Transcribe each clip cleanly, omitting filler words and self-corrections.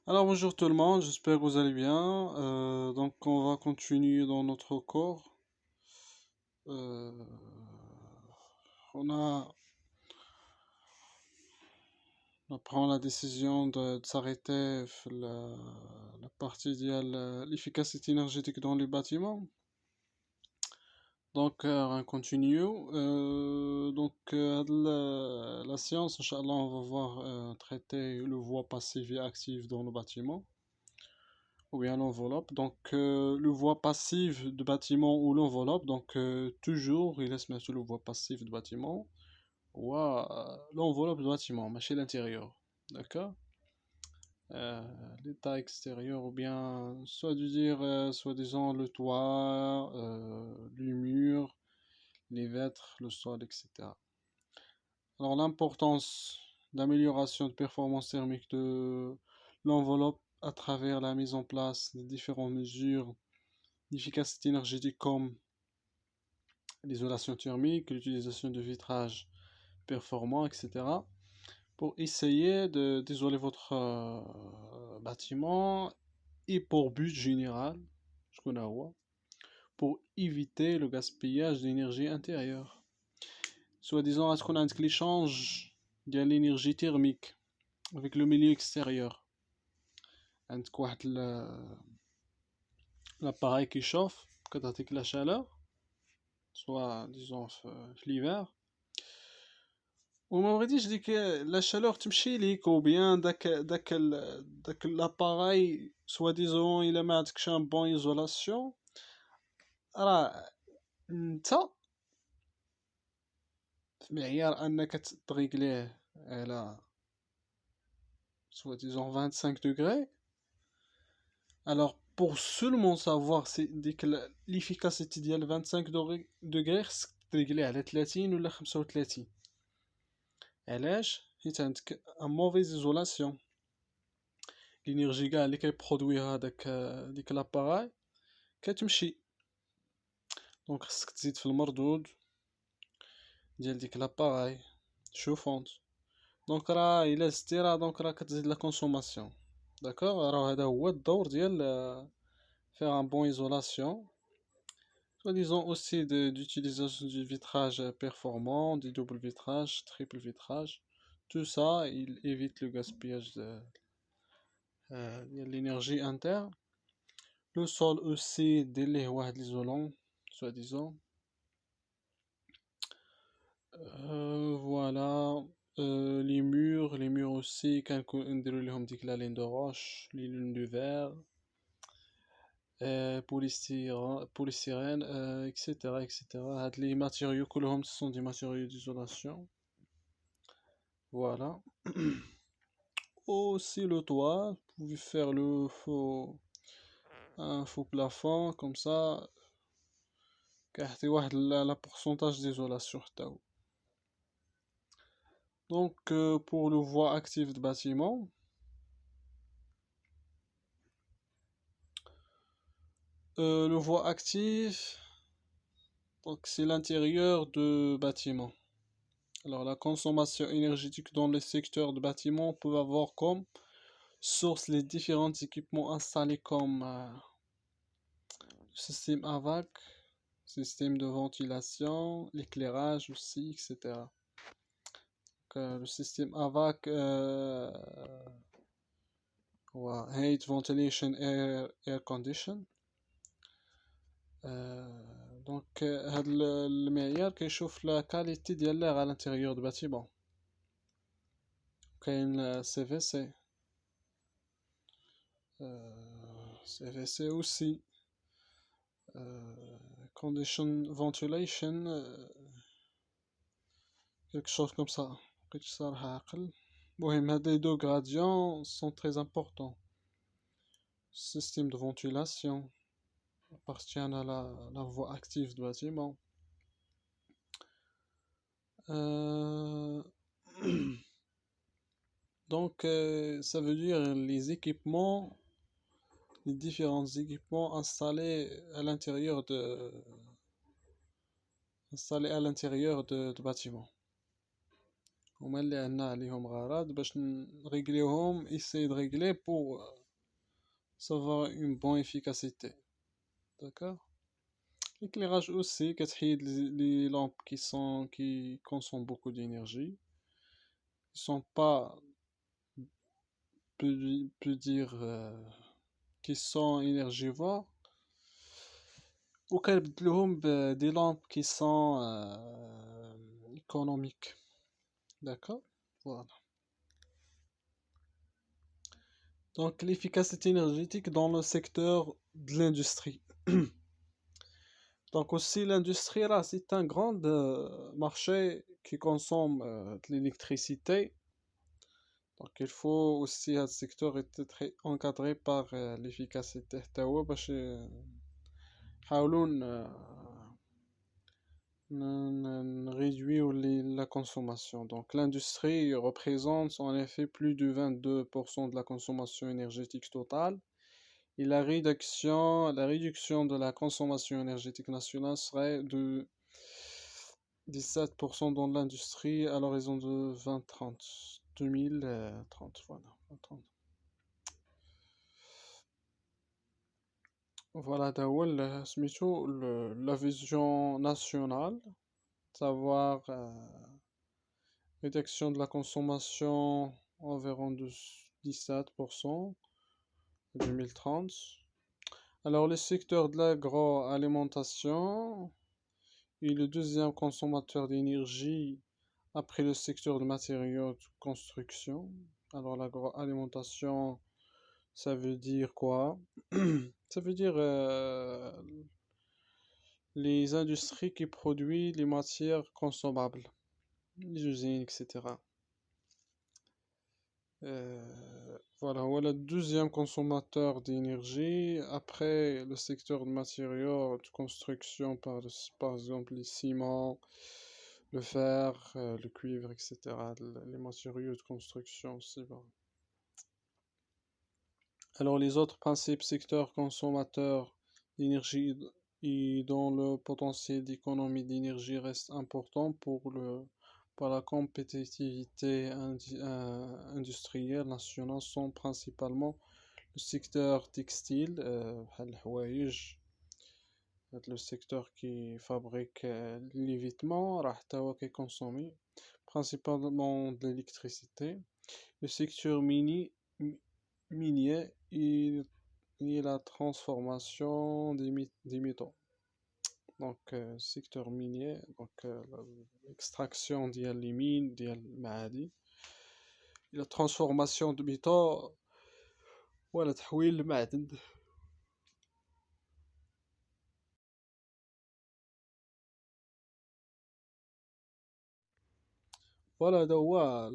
Alors bonjour tout le monde, j'espère que vous allez bien. Donc on va continuer dans notre cours. Euh, on a, on prend la décision de s'arrêter sur la partie de l'efficacité énergétique dans les bâtiments. Donc on continue. La science, Inch'Allah, on va voir traiter le voie passive et active dans le bâtiment. Ou bien l'enveloppe. Donc, le voie passive de bâtiment ou l'enveloppe. Donc, toujours, il laisse mettre le voie passive de bâtiment ou l'enveloppe de bâtiment, mais chez l'intérieur. D'accord? L'état extérieur ou bien, soi-disant le toit, les murs, les vitres, le sol, etc. Alors, l'importance d'amélioration de performance thermique de l'enveloppe à travers la mise en place de différentes mesures d'efficacité énergétique comme l'isolation thermique, l'utilisation de vitrage performant, etc. pour essayer d'isoler votre bâtiment et pour but général, je connais pour éviter le gaspillage d'énergie intérieure. Soi-disant, est-ce qu'on a l'échange de l'énergie thermique avec le milieu extérieur. عندك واحد l'appareil qui chauffe, كتعطيك la chaleur, soit disons l'hiver. وما بغيتيش ديك لا شالور تمشي ليك او بيان داك لاباراي سوا ديزون الا ما عندكش ان بون ايزولاسيون راه نتا في معيار انك تريغليه على سوا ديزون 25 degrés. Alors pour seulement savoir si ديك l'efficacité ديال 25 degrés خصك تريغليه على 30 ولا 35. علاش؟ حيت عندك ان موفيز ايزولاسيون. الانرجي كاع اللي كيبرودويها ديك لاباراي كتمشي. دونك خصك تزيد في المردود ديال ديك لاباراي شوفونت. دونك راه الا زدتي راه دونك راه كتزيد لا كونسوماسيون. داكوغ، راه هذا هو الدور ديال faire un bon isolation. Soi-disant aussi d'utilisation du vitrage performant, du double vitrage, triple vitrage. Tout ça, il évite le gaspillage de l'énergie interne. Le sol aussi, دير واحد l'isolant, soi-disant. Voilà. Les murs aussi, نديرو ليهم ديك la laine de roche, les lunes de verre, polystyrène, etc. etc. هاد les matériaux كلهم ce sont des matériaux d'isolation. Voilà. Aussi le toit, vous pouvez faire un faux plafond comme ça. كيعطي واحد la pourcentage d'isolation حتى هو. Donc pour le voie active de bâtiment, le voie actif, donc c'est l'intérieur de bâtiment. Alors la consommation énergétique dans les secteurs de bâtiment peut avoir comme source les différents équipements installés comme système AVAC, système de ventilation, l'éclairage aussi, etc. Le système AVAC, Heat Ventilation Air Condition. Donc هاد المعيار كيشوف لا كاليتي ديال l'air à l'intérieur du bâtiment. كاين CVC CVC aussi, condition ventilation, quelque chose comme ça. مبقيتش صراحة عاقل. المهم هاد les deux gradients sont très importants. Système de ventilation appartient à la voie active du bâtiment. Donc ça veut dire les différents équipements installés à l'intérieur de bâtiment. هما اللي عندنا عليهم غرض باش نريغليوهم essayer de régler pour ça va avoir une bonne efficacité. D'accord? L'éclairage aussi, les lampes qui consomment beaucoup d'énergie, qui sont pas, peut dire, qui sont énergivores, ou des lampes qui sont économiques. D'accord? Voilà. Donc, l'efficacité énergétique dans le secteur de l'industrie. Donc aussi l'industrie là, c'est un grand marché qui consomme de l'électricité. Donc il faut aussi un secteur être très encadré par l'efficacité تاهو باش نحاولوا réduire la consommation. Donc l'industrie représente en effet plus de 22% de la consommation énergétique totale. Et la réduction de la consommation énergétique nationale serait de 17% dans l'industrie à l'horizon de 2030, voilà. 2030. Voilà, la vision nationale, savoir réduction de la consommation environ de 17% en 2030. Alors, le secteur de l'agroalimentation est le deuxième consommateur d'énergie après le secteur de matériaux de construction. Alors, l'agroalimentation, ça veut dire quoi? Ça veut dire les industries qui produisent les matières consommables, les usines, etc. Voilà, deuxième consommateur d'énergie après le secteur de matériaux de construction, par exemple les ciments, le fer, le cuivre, etc. Les matériaux de construction aussi. Bon. Alors les autres principes secteurs consommateurs d'énergie et dont le potentiel d'économie d'énergie reste important pour la compétitivité industrielle nationale sont principalement le secteur textile, le secteur qui fabrique les vêtements, qui consomme principalement de l'électricité, le secteur minier et la transformation des métaux. Donc, secteur minier, donc l'extraction des mines, des المعادن, et la transformation de métaux, ولا تحويل المعدن. فوالا هذا هو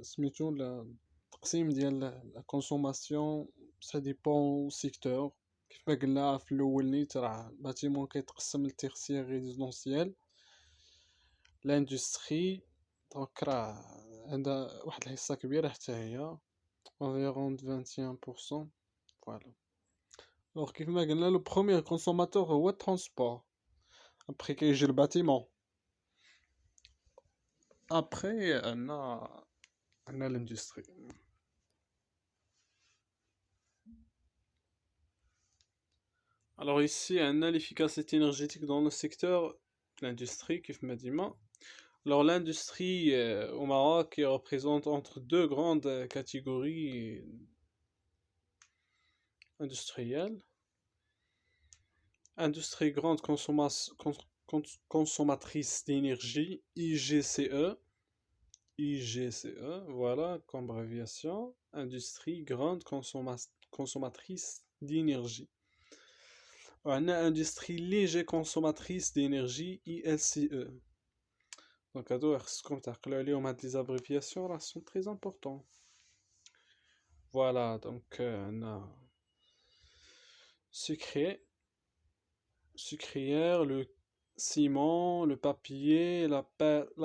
سميتو التقسيم ديال لا كونسوماسيون. سا ديبون سيكتور، كيف ما قلنا في الاول نيت راه باتيمون كيتقسم لتيرسيير ريزيدونسيال لاندستري. دونك راه عندها واحد الحصه كبيره حتى هي environ 21%. فوالا. دونك كيف ما قلنا لو بروميير كونسوماتور هو الترونسبور، ابخي كيجي الباتيمون، ابخي عندنا l'industrie. Alors ici, on a l'efficacité énergétique dans le secteur de l'industrie, كيف ما ديما. Alors l'industrie au Maroc qui représente entre deux grandes catégories industrielles. Industrie grande consommatrice d'énergie, IGCE, voilà comme abréviation. Industrie grande consommatrice d'énergie. On a industrie léger consommatrice d'énergie, ILCE. Donc, comme tu as les abréviations, là, sont très importants. Voilà, donc, on a sucrière, le ciment, le papier, la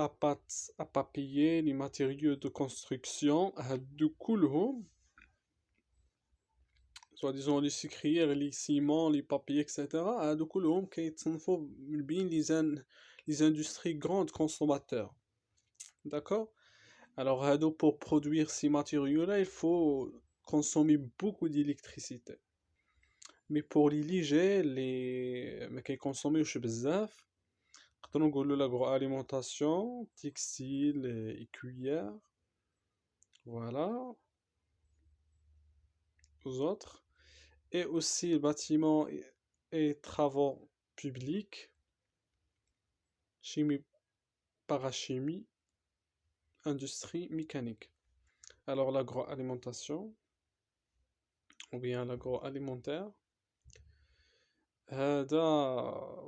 pâte à papier, les matériaux de construction, de كلهم, soit disons les sucrières, les ciments, les papiers, etc. de كلهم كيتصنفوا بين les industries grandes consommateurs. D'accord? Alors, pour produire ces matériaux-là, il faut consommer beaucoup d'électricité. مي بور لي ليجي لي ما كيكونسوميوش بزاف نقدروا نقولوا لاغرو اليمونطاسيون تيكستيل اي كويير فوالا aux autres et aussi le bâtiment et travaux publics chimie parachimie industrie mécanique alors l'agroalimentation ou bien l'agroalimentaire هذا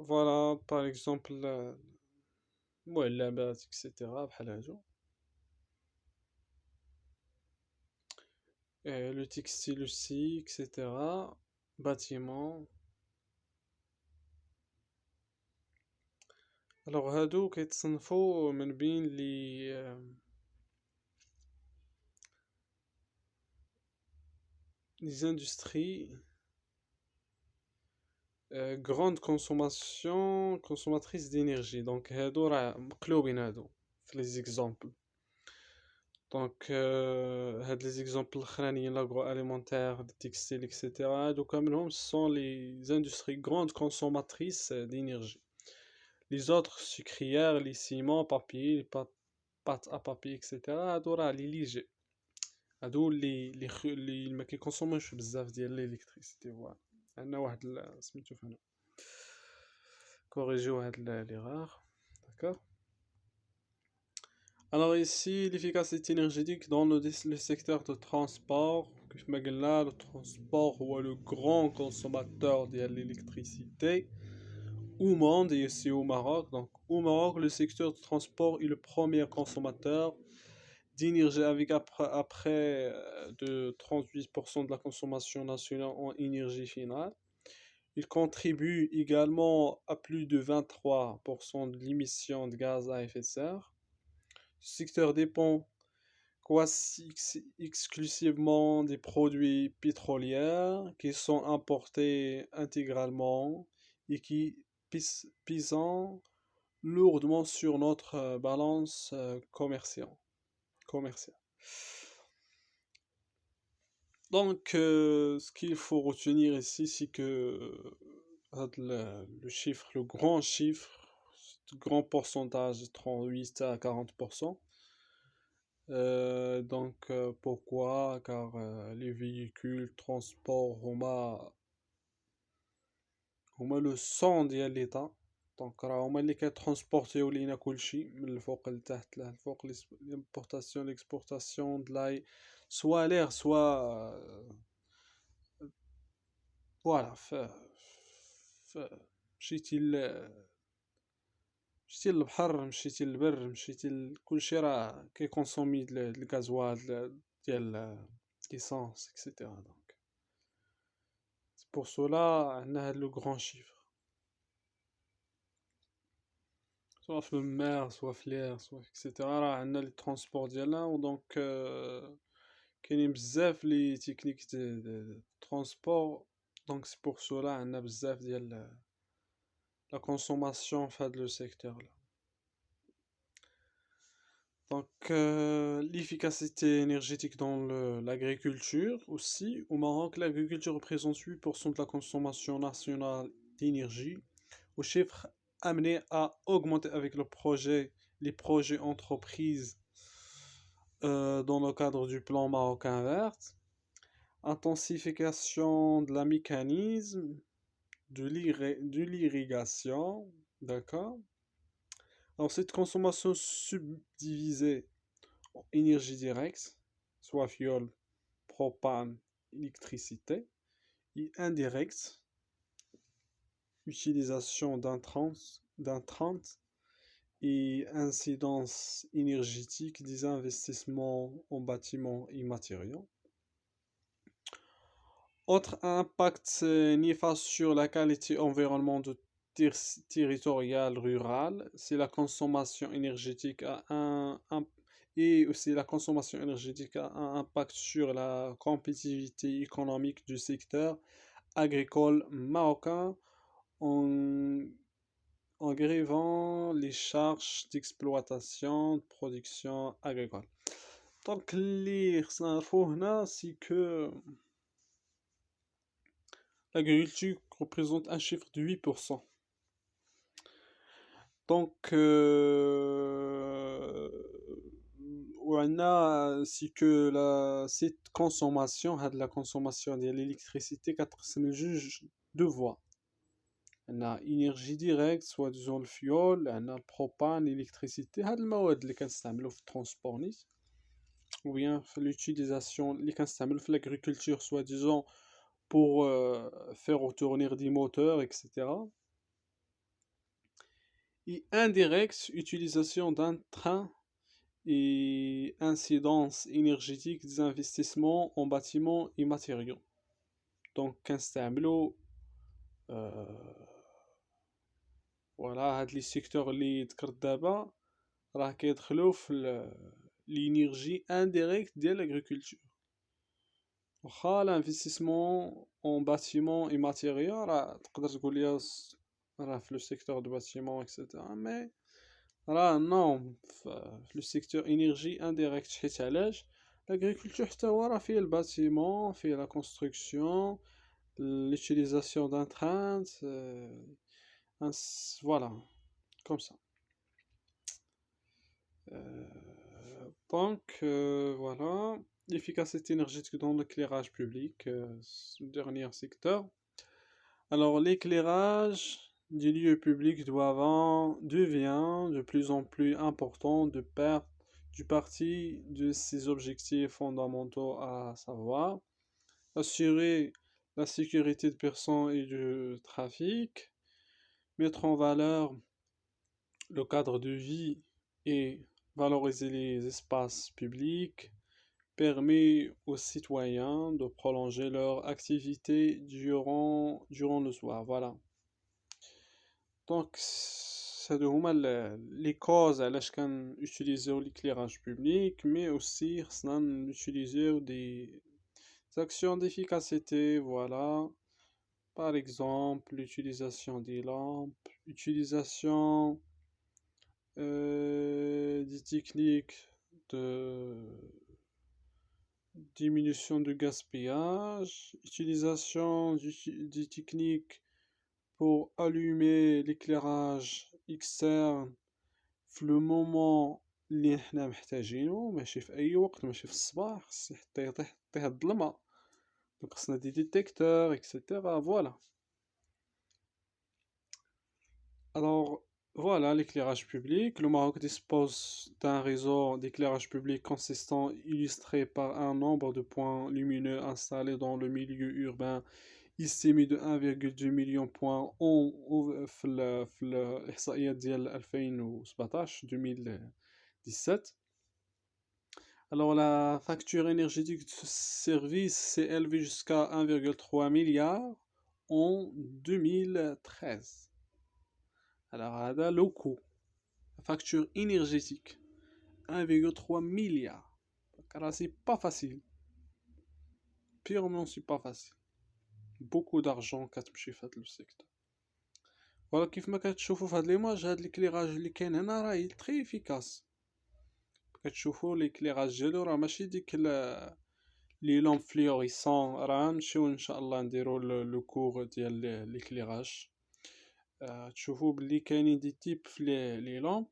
voilà par exemple المعلبات etc بحال هادو le textile aussi etc bâtiment alors هادو كيتصنفوا من بين les industries grande consommation consommatrice d'énergie donc هادو راه مقلوبين هادو في les exemples donc هاد les exemples الاخرانيين l'agroalimentaire le textile etc هادو كاملهم ce sont les industries grandes consommatrices d'énergie les autres sucrières les ciments papier les pâtes à papier etc هادو راه لي ليجي هادو اللي ما كيكونسوموش بزاف ديال الالكتريسيتي فوالا عندنا واحد سميتو فهنا corriger l'erreur. D'accord. Alors ici, l'efficacité énergétique dans le secteur de transport. Le transport est le grand consommateur de l'électricité au monde et ici au Maroc. Donc au Maroc, le secteur de transport est le premier consommateur d'énergie avec après de 38% de la consommation nationale en énergie finale. Il contribue également à plus de 23% de l'émission de gaz à effet de serre. Ce secteur dépend quasi exclusivement des produits pétroliers qui sont importés intégralement et qui pèsent lourdement sur notre balance commerciale. Donc, ce qu'il faut retenir ici, c'est que le chiffre, le grand chiffre, le grand pourcentage, 38 à 40%. Donc, pourquoi? Car les véhicules, transport, هما le sang ديال l'État. Donc, هما اللي كيترونسبورتيو لينا كلشي من الفوق لتحت للفوق l'importation l'exportation de la soit l'air soit voilà مشيتي للبحر مشيتي للبر مشيتي كلشي راه كيكونسومي الغازوال ديال ليسانس اكسيتيرا دونك سي بور سولا عندنا هاد لو غران شيفر سوا في الماء سوا في لير سوا اكسيتيرا راه عندنا لي ترونسبور ديالنا ودونك كاينين بزاف لي تكنيك دو ترونسبور دونك سي بور سولا عندنا بزاف ديال لا كونسوماسيون في هاد لو سيكتور là. Donc, l'efficacité énergétique dans l'agriculture aussi. Au Maroc, l'agriculture représente 8% de la consommation nationale d'énergie. Au chiffre amené à augmenter avec les projets entreprises dans le cadre du plan marocain vert. Intensification de la mécanisme, de l'irrigation, d'accord. Alors, cette consommation subdivisée en énergie directe, soit fioul, propane, électricité, et indirecte, utilisation d'intrants et incidence énergétique des investissements en bâtiments et matériaux. Autre impact néfaste sur la qualité environnementale territoriale rurale, c'est la consommation énergétique et aussi la consommation énergétique a un impact sur la compétitivité économique du secteur agricole marocain en grevant les charges d'exploitation de production agricole. Donc اللي خصنا نعرفو هنا سي كو l'agriculture représente un chiffre de 8%. Donc, c'est que cette consommation, la consommation de l'électricité, كتقسم لجوج deux voies. On a énergie directe, soit disant le fioul, on a le propane, l'électricité, هاد المواد اللي كنستعملو في الترونسبور نيت. Ou bien l'utilisation اللي كنستعملو في l'agriculture, soit disant pour faire tourner des moteurs, etc. Et indirect, utilisation d'un train et incidence énergétique des investissements en bâtiments et matériaux. Donc كنستعملو voilà هاد لي سيكتور اللي ذكرت دابا راه كيدخلوا في l'énergie indirecte ديال l'agriculture. واخا l'investissement en bâtiments et matériaux راه تقدر تقول لي راه في لو سيكتور دو باتيمون اكسيتيرا، مي راه نو في لو سيكتور انرجي انديريكت. حيت علاش لاغريكولتور حتى هو راه فيه الباتيمون، فيه لا كونستركسيون، l'utilisation d'un train, voilà, comme ça. Donc, voilà, l'efficacité énergétique dans l'éclairage public, le dernier secteur. Alors, l'éclairage des lieux publics devient de plus en plus important du parti de ses objectifs fondamentaux, à savoir assurer la sécurité de personnes et du trafic, mettre en valeur le cadre de vie et valoriser les espaces publics, permet aux citoyens de prolonger leur activité durant le soir. Voilà. Donc, c'est les causes à l'âge qu'on utilise l'éclairage public, mais aussi on utilise des actions d'efficacité. Voilà. Par exemple, l'utilisation des lampes, l'utilisation des techniques de diminution de gaspillage, utilisation des techniques pour allumer l'éclairage externe في le moment اللي حنا محتاجينه، ماشي في اي وقت، ماشي في الصباح حتى يطيح الظلمه. Donc خصنا des détecteurs, etc. Voilà. Alors, voilà l'éclairage public. Le Maroc dispose d'un réseau d'éclairage public consistant, illustré par un nombre de points lumineux installés dans le milieu urbain, estimé de 1,2 million de points في الإحصائيات ديال 2017. Alors, la facture énergétique de ce service s'est élevée jusqu'à 1,3 milliard en 2013. Alors, هذا le coût. La facture énergétique, 1,3 milliard. Donc, c'est pas facile. Purement, c'est pas facile. Beaucoup d'argent كتمشي في هذا السيكتور. Voilà كيف ما كتشوفوا في هاد ليماج، هاد l'éclairage اللي كاين هنا راه très efficace. كتشوفوا l'éclairage ديالو راه ماشي ديك لي لامب فلوريسون. راه نمشيو ان شاء الله نديرو لو كور ديال l'éclairage. تشوفوا بلي كاينين دي تيب في لي لامب.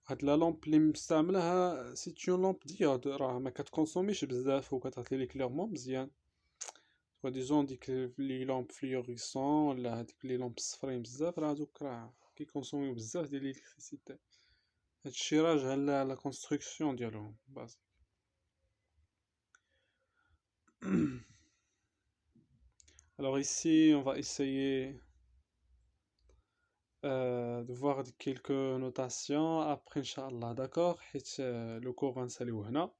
هاد لا لامب اللي مستعملها سي اون لامب ديود، راه ما كتكونسوميش بزاف وكتعطي ليكليرمون مزيان. سوا ديزون ديك لي لامب فلوريسون ولا هاديك لي لامب صفرين بزاف، راه هادوك راه كيكونسوميو بزاف ديال الالكتريسيتي. هادشي راجع لا كونستركسيون ديالهم باسيك. Alors ici, on va essayer de voir quelques notations après, Inch'Allah, d'accord? Le cours va s'aller هنا.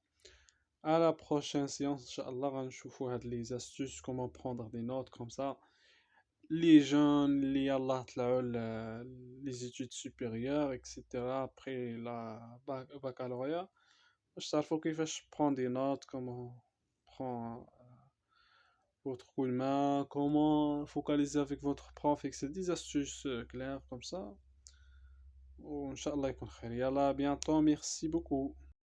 À la prochaine séance, Inch'Allah, on va voir les astuces, comment prendre des notes comme ça. Les jeunes, les études supérieures, etc. Après la baccalauréat, je sais كيفاش prendre des notes, comment prendre votre coup de main, comment focaliser avec votre prof, etc. Des astuces claires comme ça. Inch'Allah, يكون خير. Yallah, à bientôt, merci beaucoup.